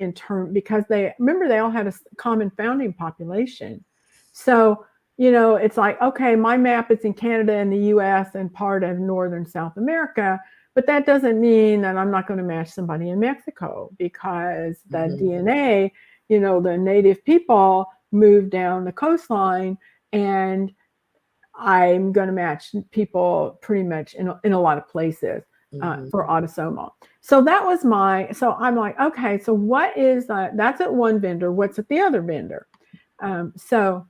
because they all had a common founding population. So, it's like, okay, my map is in Canada and the US and part of Northern South America, but that doesn't mean that I'm not going to match somebody in Mexico because the DNA, the Native people moved down the coastline, and I'm going to match people pretty much in a lot of places for autosomal. So that was so I'm like, okay, so what is that? That's at one vendor. What's at the other vendor? So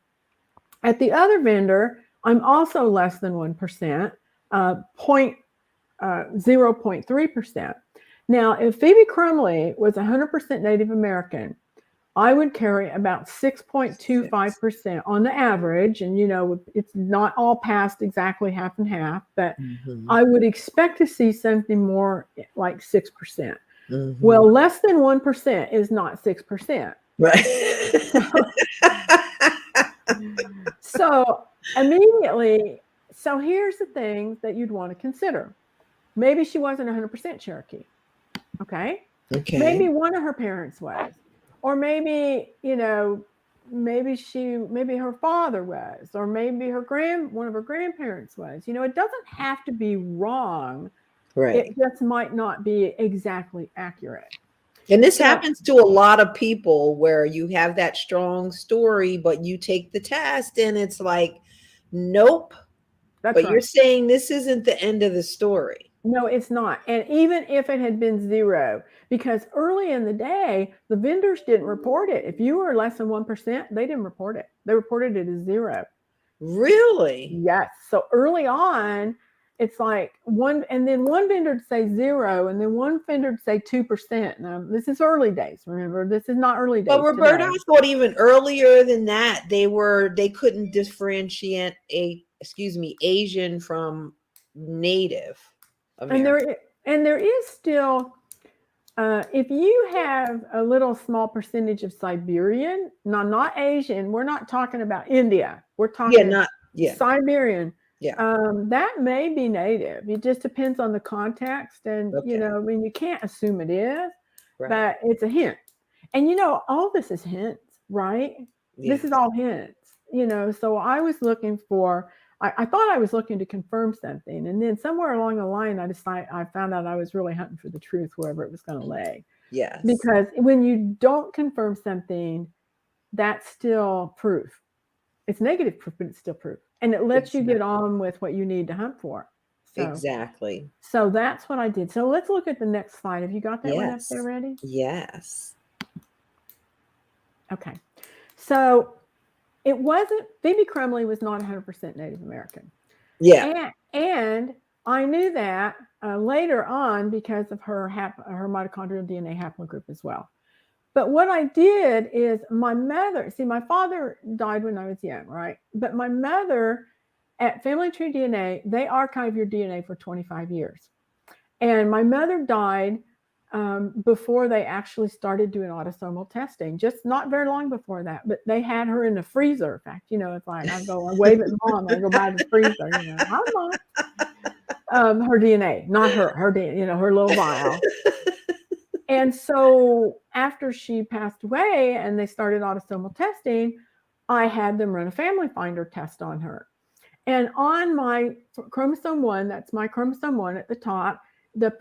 at the other vendor, I'm also less than 1%, 0.3%. Now, if Phoebe Crumley was 100% Native American, I would carry about 6.25% on the average. And, it's not all passed exactly half and half, but I would expect to see something more like 6%. Well, less than 1% is not 6%. Right. So immediately, here's the things that you'd want to consider. maybe she wasn't 100% Cherokee. Okay. Okay. Maybe one of her parents was, or maybe, maybe her father was, or maybe one of her grandparents was. It doesn't have to be wrong. Right. It just might not be exactly accurate. And this happens to a lot of people where you have that strong story, but you take the test and it's like, nope. That's but right. You're saying this isn't the end of the story. No, it's not. And even if it had been 0, because early in the day, the vendors didn't report it. If you were less than 1%, they didn't report it. They reported it as 0. Really? Yes. So early on, it's like one vendor would say 0, and then one vendor would say 2%. Now, this is early days. Remember, this is not early days. But Roberta, today. I thought even earlier than that, they couldn't differentiate Asian from Native American. And there is still, if you have a little small percentage of Siberian, not Asian, we're not talking about India. We're talking Siberian. Yeah. That may be Native. It just depends on the context. And, you can't assume it is, but it's a hint. And, all this is hints, right? Yeah. This is all hints, so I was looking for, I thought I was looking to confirm something. And then somewhere along the line, I found out I was really hunting for the truth, wherever it was going to lay. Yes. Because when you don't confirm something, that's still proof. It's negative proof, but it's still proof. And it lets you get on with what you need to hunt for. Exactly. So that's what I did. So let's look at the next slide. Have you got that one up there ready? Yes. Okay. So it wasn't, Phoebe Crumley was not 100% Native American. Yeah. And I knew that later on because of her mitochondrial DNA haplogroup as well. But what I did is my father died when I was young, right? But my mother at Family Tree DNA, they archive your DNA for 25 years. And my mother died before they actually started doing autosomal testing, just not very long before that. But they had her in the freezer. In fact, it's like I wave at Mom, I go by the freezer, hi Mom. Her DNA, not her DNA, her little vial. And so after she passed away and they started autosomal testing, I had them run a family finder test on her. And on my chromosome 1, that's my chromosome 1 at the top, the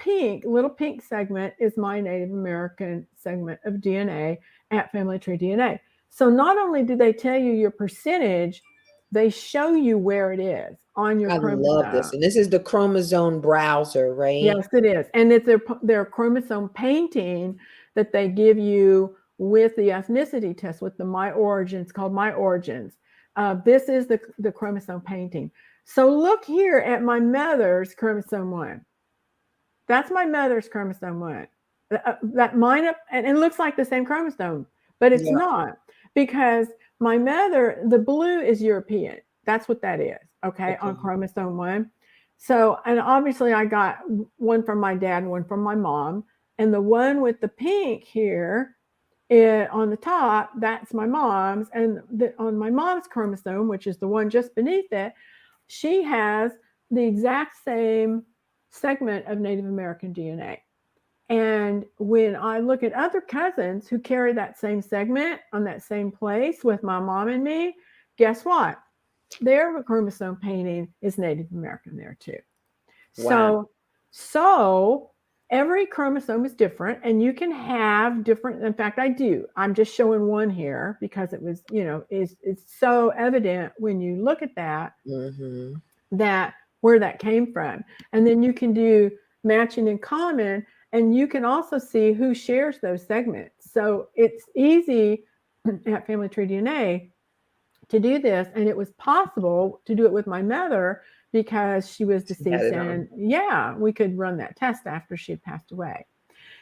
little pink segment is my Native American segment of DNA at Family Tree DNA. So not only do they tell you your percentage, they show you where it is on your chromosome. I love this. And this is the Chromosome Browser, right? Yes, it is. And it's their chromosome painting that they give you with the ethnicity test, with the My Origins, called My Origins. This is the chromosome painting. So look here at my mother's chromosome 1. That's my mother's chromosome 1. That mine up, and it looks like the same chromosome, but it's not, because my mother, the blue is European. That's what that is. Okay. On chromosome 1. So, and obviously I got one from my dad and one from my mom, and the one with the pink here on the top, that's my mom's. And on my mom's chromosome, which is the one just beneath it, she has the exact same segment of Native American DNA. And when I look at other cousins who carry that same segment on that same place with my mom and me, guess what? Their chromosome painting is Native American there too. Wow. So every chromosome is different, and you can have different. In fact, I do. I'm just showing one here because it was, it's so evident when you look at that, that where that came from. And then you can do matching in common, and you can also see who shares those segments. So it's easy at Family Tree DNA to do this. And it was possible to do it with my mother because she was deceased. And we could run that test after she had passed away.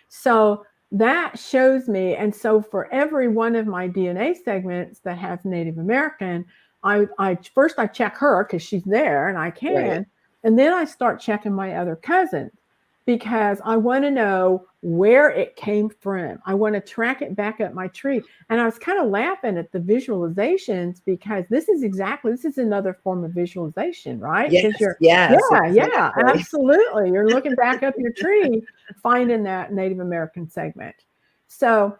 So that shows me. And so for every one of my DNA segments that has Native American, I first check her because she's there and I can. Right. And then I start checking my other cousins. because I want to know where it came from. I want to track it back up my tree. And I was kind of laughing at the visualizations because this is another form of visualization, right? Yes, Because yes, yeah, exactly. absolutely. You're looking back up your tree, finding that Native American segment. So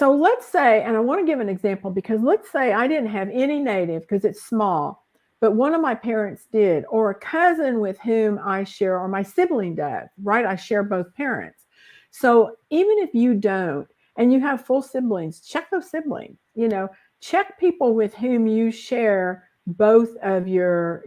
let's say, and I want to give an example, because let's say I didn't have any native because it's small, but one of my parents did, or a cousin with whom I share, or my sibling does, right? I share both parents. So even if you don't, and you have full siblings, check those siblings, check people with whom you share both of your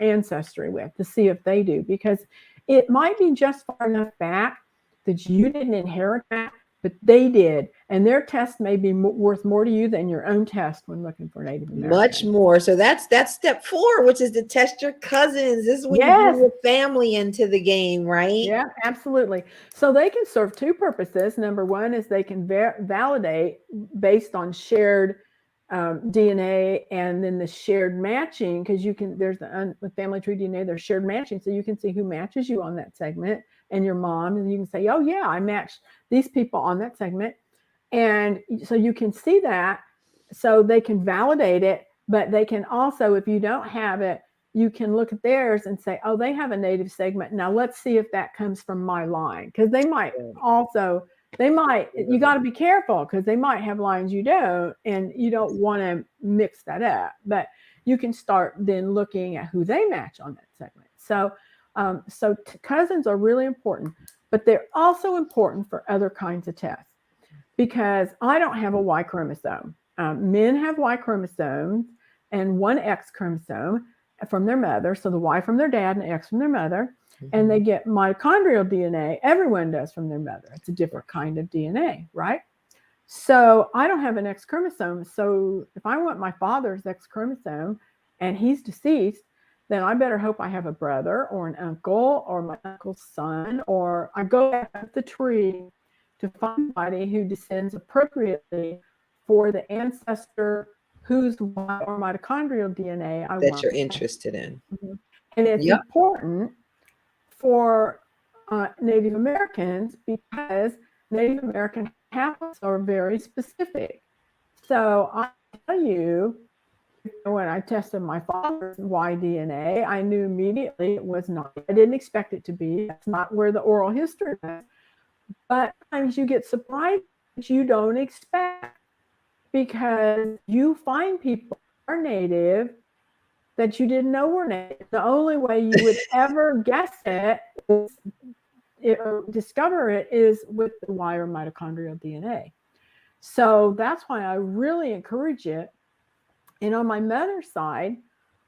ancestry with, to see if they do, because it might be just far enough back that you didn't inherit that, but they did, and their test may be worth more to you than your own test when looking for Native American. Much more. So that's step 4, which is to test your cousins. This is when you bring your family into the game, right? Yeah, absolutely. So they can serve two purposes. Number one is they can validate based on shared DNA, and then the shared matching, because there's the family tree DNA, there's shared matching, so you can see who matches you on that segment and your mom, and you can say, oh yeah, I matched these people on that segment. And so you can see that, so they can validate it, but they can also, if you don't have it, you can look at theirs and say, oh, they have a native segment. Now let's see if that comes from my line, because they might also, you got to be careful, because they might have lines you don't, and you don't want to mix that up. But you can start then looking at who they match on that segment. So cousins are really important, but they're also important for other kinds of tests, because I don't have a Y chromosome. Men have Y chromosomes and one X chromosome from their mother. So the Y from their dad and the X from their mother. Mm-hmm. And they get mitochondrial DNA. Everyone does from their mother. It's a different kind of DNA, right? So I don't have an X chromosome. So if I want my father's X chromosome and he's deceased, then I better hope I have a brother or an uncle or my uncle's son, or I go back up the tree to find somebody who descends appropriately for the ancestor whose Y or mitochondrial DNA I want. You're interested in. Mm-hmm. And it's important for Native Americans, because Native American haplets are very specific. So I tell you, when I tested my father's Y DNA, I knew immediately it was not. I didn't expect it to be. That's not where the oral history is. But sometimes you get surprised that you don't expect, because you find people who are native that you didn't know were native. The only way you would ever guess it or discover it is with the Y or mitochondrial DNA. So that's why I really encourage it. And on my mother's side,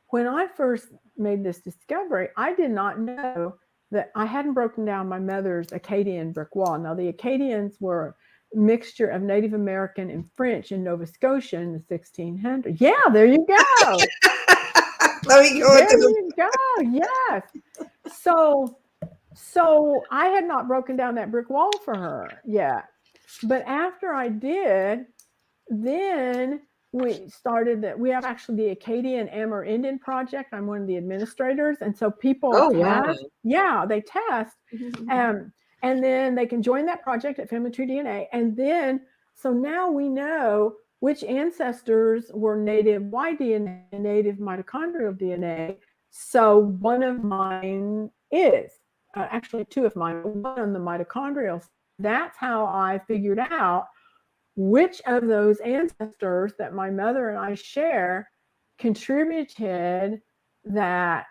when I first made this discovery, I did not know that I hadn't broken down my mother's Acadian brick wall. Now, the Acadians were a mixture of Native American and French in Nova Scotia in the 1600s. Yeah, there you go. Let me go. There you go. Yes. So I had not broken down that brick wall for her yet. But after I did, then we started that. We have actually the Acadian Amerindian Project. I'm one of the administrators. And so people test. Wow. Yeah, they test. Mm-hmm. And then they can join that project at Family Tree DNA. And then, so now we know which ancestors were native Y DNA and native mitochondrial DNA. So one of mine is, actually two of mine, one on the mitochondrial. That's how I figured out which of those ancestors that my mother and I share contributed that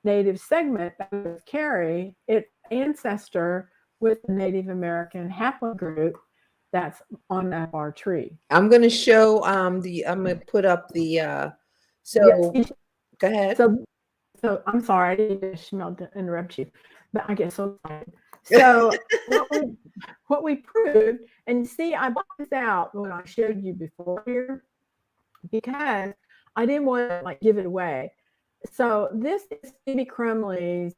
native segment that would carry its ancestor with the Native American haplogroup that's on our tree. I'm going to show I'm going to put up the so yes. Go ahead. So I'm sorry, I didn't Shamele to interrupt you, but I get so excited. So what we proved, and see, I brought this out when I showed you before here, because I didn't want to give it away. So this is Phoebe Crumley's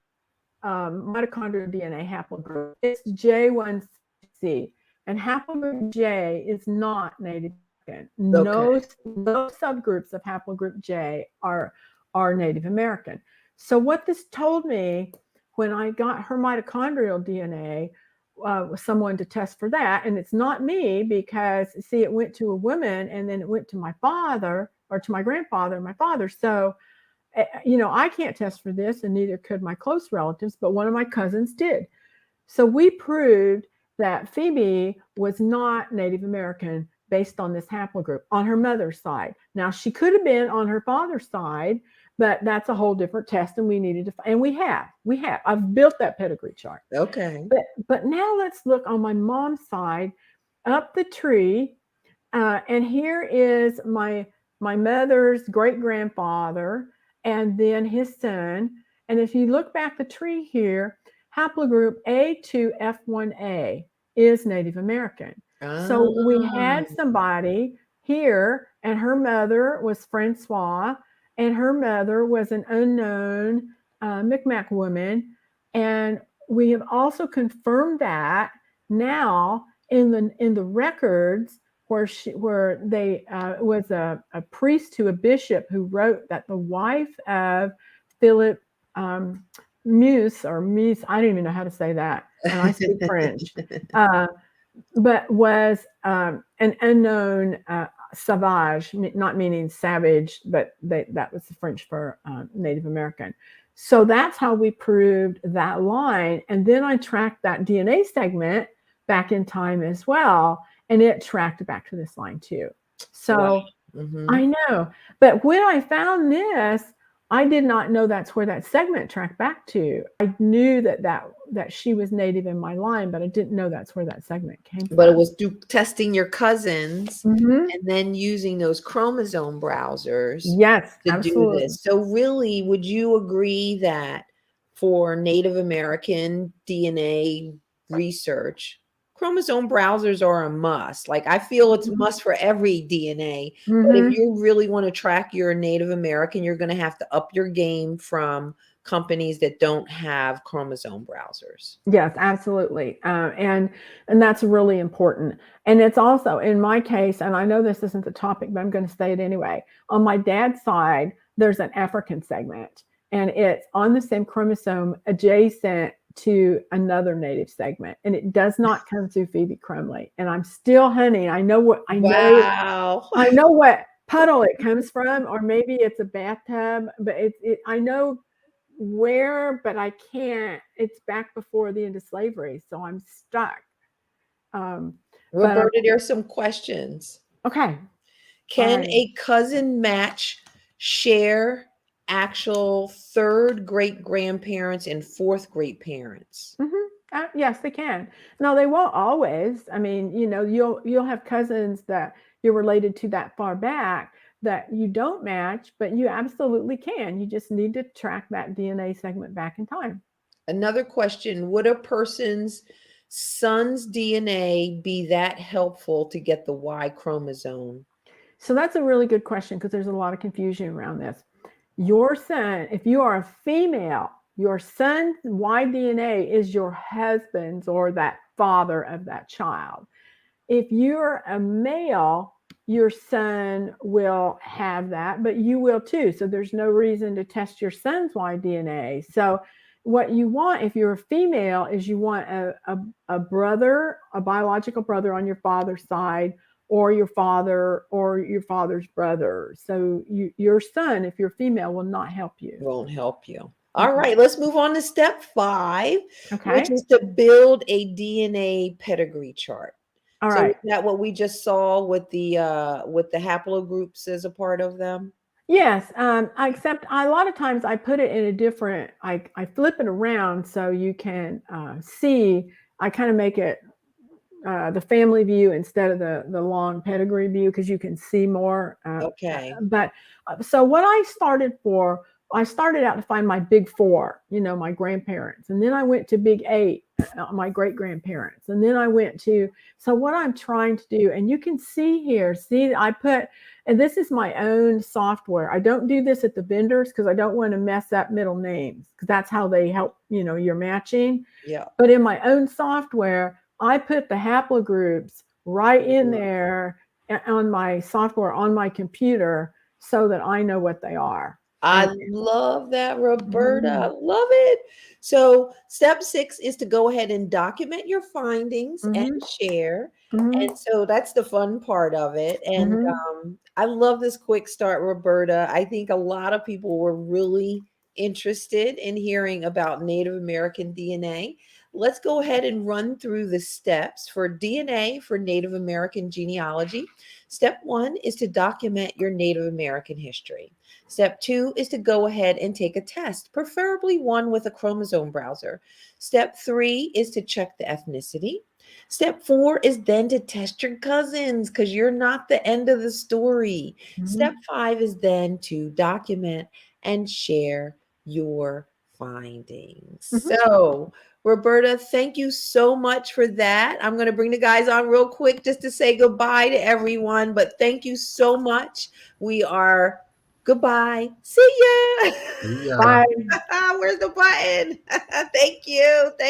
mitochondrial DNA haplogroup. It's J1C, and haplogroup J is not Native American. Okay. No subgroups of haplogroup J are Native American. So what this told me when I got her mitochondrial DNA, someone to test for that. And it's not me, because see, it went to a woman and then it went to my father, or to my grandfather and my father. So, I can't test for this, and neither could my close relatives, but one of my cousins did. So we proved that Phoebe was not Native American based on this haplogroup on her mother's side. Now, she could have been on her father's side, but that's a whole different test, and we needed to, and we have. I've built that pedigree chart. Okay. But now let's look on my mom's side up the tree, and here is my mother's great grandfather, and then his son. And if you look back the tree here, haplogroup A2F1A is Native American. So we had somebody here, and her mother was Francois, and her mother was an unknown Micmac woman. And we have also confirmed that now in the records, where they was a priest to a bishop who wrote that the wife of Philip Muse, I don't even know how to say that, and I speak French, but was an unknown sauvage, not meaning savage, but that was the French for Native American. So that's how we proved that line. And then I tracked that DNA segment back in time as well, and it tracked back to this line too. So wow. Mm-hmm. I know, but when I found this, I did not know that's where that segment tracked back to. I knew that she was Native in my line, but I didn't know that's where that segment came from. But it was through testing your cousins, mm-hmm. and then using those chromosome browsers. Yes, to absolutely. do this. So really, would you agree that for Native American DNA research, chromosome browsers are a must? Like, I feel it's a must for every DNA. Mm-hmm. But if you really want to track your Native American, you're going to have to up your game from companies that don't have chromosome browsers. Yes, absolutely. And that's really important. And it's also, in my case, and I know this isn't the topic, but I'm going to say it anyway. On my dad's side, there's an African segment, and it's on the same chromosome adjacent to another Native segment, and it does not come through Phoebe Crumley. And I'm still hunting. I know what I know what puddle it comes from, or maybe it's a bathtub, but I know where, but I can't. It's back before the end of slavery, so I'm stuck. Roberta, there's some questions. Okay. Can a cousin match share actual third great grandparents and fourth great parents? Mm-hmm. Yes, they can. No, they won't always. I mean, you'll have cousins that you're related to that far back that you don't match, but you absolutely can. You just need to track that DNA segment back in time. Another question: would a person's son's DNA be that helpful to get the Y chromosome? So that's a really good question, because there's a lot of confusion around this. Your son, if you are a female, your son's Y DNA is your husband's, or that father of that child. If you're a male, your son will have that, but you will too. So there's no reason to test your son's Y DNA. So what you want, if you're a female, is you want a brother, a biological brother on your father's side, or your father or your father's brother. So your son, if you're female, will not help you. Won't help you. All right, let's move on to step 5, which is to build a DNA pedigree chart. All right. Is that what we just saw with the haplogroups as a part of them? Yes, except a lot of times I put it in a different, I flip it around so you can see. I kind of make it the family view instead of the long pedigree view, because you can see more. Okay. But so what I started out to find my big 4, my grandparents, and then I went to big 8, my great grandparents, and then I went to. So what I'm trying to do, and you can see here, and this is my own software. I don't do this at the vendors because I don't want to mess up middle names, because that's how they help, your matching. Yeah. But in my own software, I put the haplogroups right in there on my software on my computer so that I know what they are. I Thank you. love that, Roberta. I Mhm. love it. So, step 6 is to go ahead and document your findings and Mhm. share. Mhm. And so that's the fun part of it. And Mhm. I love this quick start, Roberta. I think a lot of people were really interested in hearing about Native American DNA. Let's go ahead and run through the steps for DNA for Native American genealogy. Step 1 is to document your Native American history. Step 2 is to go ahead and take a test, preferably one with a chromosome browser. Step 3 is to check the ethnicity. Step 4 is then to test your cousins because you're not the end of the story. Step Mhm. 5 is then to document and share your findings. Mhm. So, Roberta, thank you so much for that. I'm going to bring the guys on real quick just to say goodbye to everyone, but thank you so much. We are goodbye. See ya. Yeah. Bye. Where's the button? Thank you. Thank